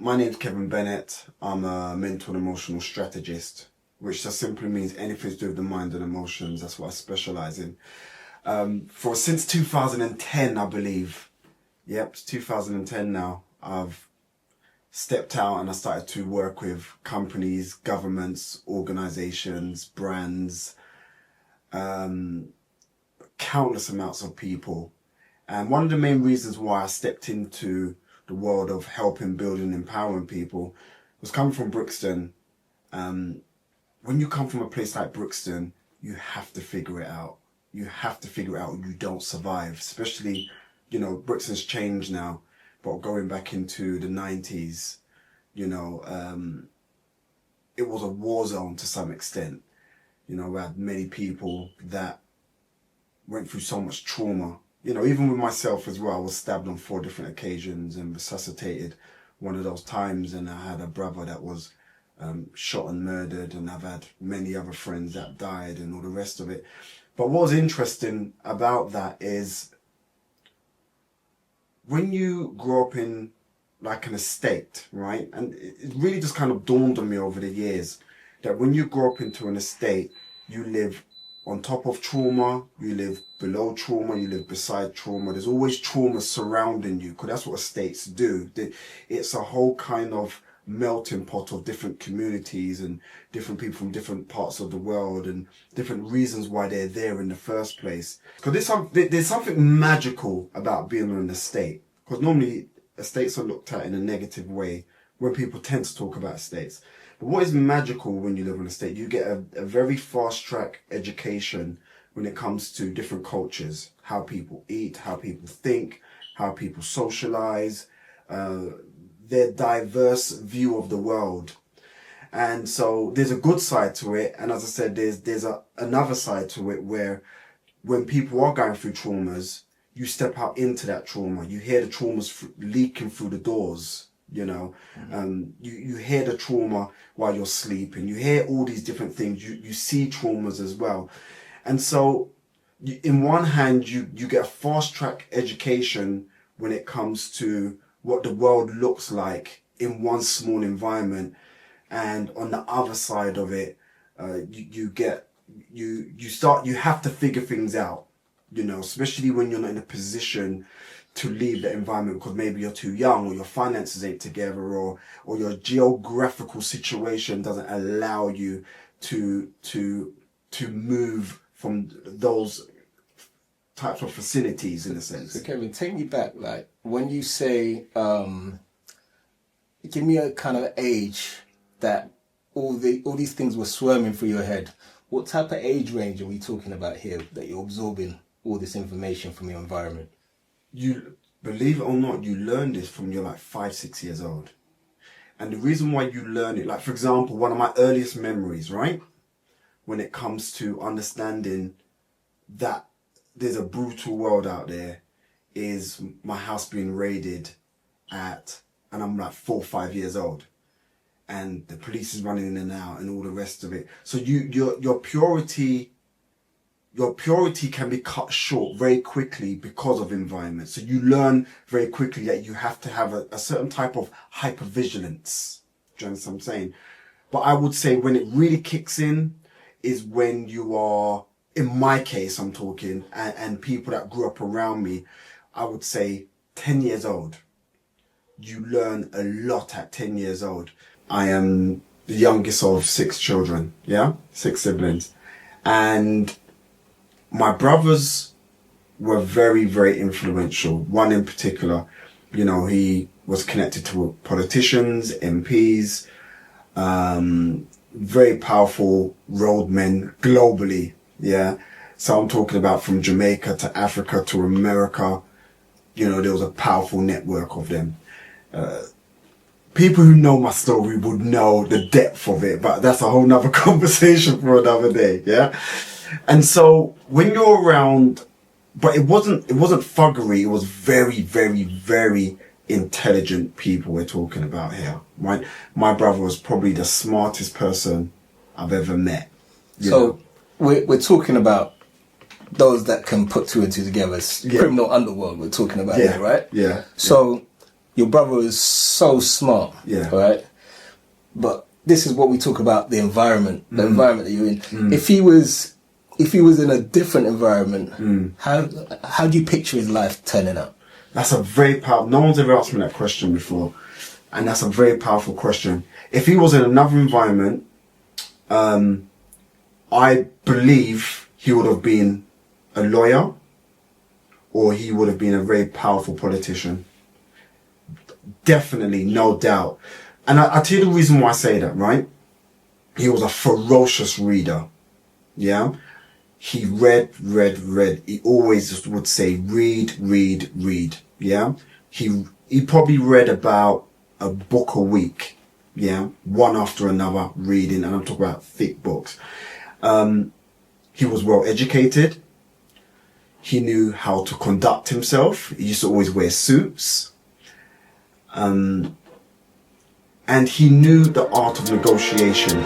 My name's Kevin Bennett. I'm a mental and emotional strategist, which just simply means anything to do with the mind and emotions. That's what I specialize in. Since 2010, I believe. Yep, it's 2010 now. I've stepped out and I started to work with companies, governments, organizations, brands, countless amounts of people. And one of the main reasons why I stepped into the world of helping, building, empowering people was coming from Brixton. When you come from a place like Brixton, you have to figure it out. You have to figure it out or you don't survive. Especially, Brixton's changed now, but going back into the 90s, it was a war zone to some extent. We had many people that went through so much trauma. Even with myself as well, I was stabbed on 4 different occasions and resuscitated one of those times. And I had a brother that was shot and murdered, and I've had many other friends that died and all the rest of it. But what was interesting about that is when you grow up in like an estate, right? And it really just kind of dawned on me over the years that when you grow up into an estate, you live on top of trauma, you live below trauma, you live beside trauma. There's always trauma surrounding you, because that's what estates do. It's a whole kind of melting pot of different communities and different people from different parts of the world and different reasons why they're there in the first place. Because there's something magical about being on an estate. Because normally estates are looked at in a negative way when people tend to talk about estates. But what is magical when you live on an estate? You get a very fast track education when it comes to different cultures, how people eat, how people think, how people socialize, their diverse view of the world. And so there's a good side to it. And as I said, there's another side to it where when people are going through traumas, you step out into that trauma. You hear the traumas leaking through the doors. You hear the trauma while you're sleeping. You hear all these different things. You see traumas as well. And so in one hand, you get a fast track education when it comes to what the world looks like in one small environment. And on the other side of it, you have to figure things out, especially when you're not in a position to leave the environment because maybe you're too young or your finances ain't together or your geographical situation doesn't allow you to move from those types of facilities in a sense. So Kevin, take me back, like when you say, give me a kind of age that all these things were swarming through your head. What type of age range are we talking about here that you're absorbing all this information from your environment? You believe it or not, you learn this from you're like 5-6 years old. And the reason why you learn it, like for example, one of my earliest memories, right? When it comes to understanding that there's a brutal world out there, is my house being raided and I'm like 4 or 5 years old. And the police is running in and out and all the rest of it. So your purity can be cut short very quickly because of environment. So you learn very quickly that you have to have a certain type of hypervigilance. Do you understand what I'm saying? But I would say when it really kicks in is when you are, in my case I'm talking, and people that grew up around me, I would say 10 years old. You learn a lot at 10 years old. I am the youngest of 6 children, 6 siblings. And my brothers were very, very influential. One in particular, he was connected to politicians, MPs, very powerful roadmen globally, So I'm talking about from Jamaica to Africa to America. There was a powerful network of them. People who know my story would know the depth of it, but that's a whole nother conversation for another day, And so when you're around, but it wasn't thuggery, it was very, very, very intelligent people we're talking about here, right? My brother was probably the smartest person I've ever met. So we're talking about those that can put 2 and 2 together. It's criminal underworld we're talking about here, right? Yeah. So your brother is so smart, Yeah. right? But this is what we talk about, the environment, the environment that you're in. If he was in a different environment, how do you picture his life turning out? That's a very powerful. No one's ever asked me that question before, and that's a very powerful question. If he was in another environment, I believe he would have been a lawyer, or he would have been a very powerful politician. Definitely, no doubt. And I'll tell you the reason why I say that, right? He was a ferocious reader. Yeah? He read. He always would say, read. Yeah? He probably read about a book a week. Yeah? One after another, reading. And I'm talking about thick books. He was well educated. He knew how to conduct himself. He used to always wear suits. And he knew the art of negotiation.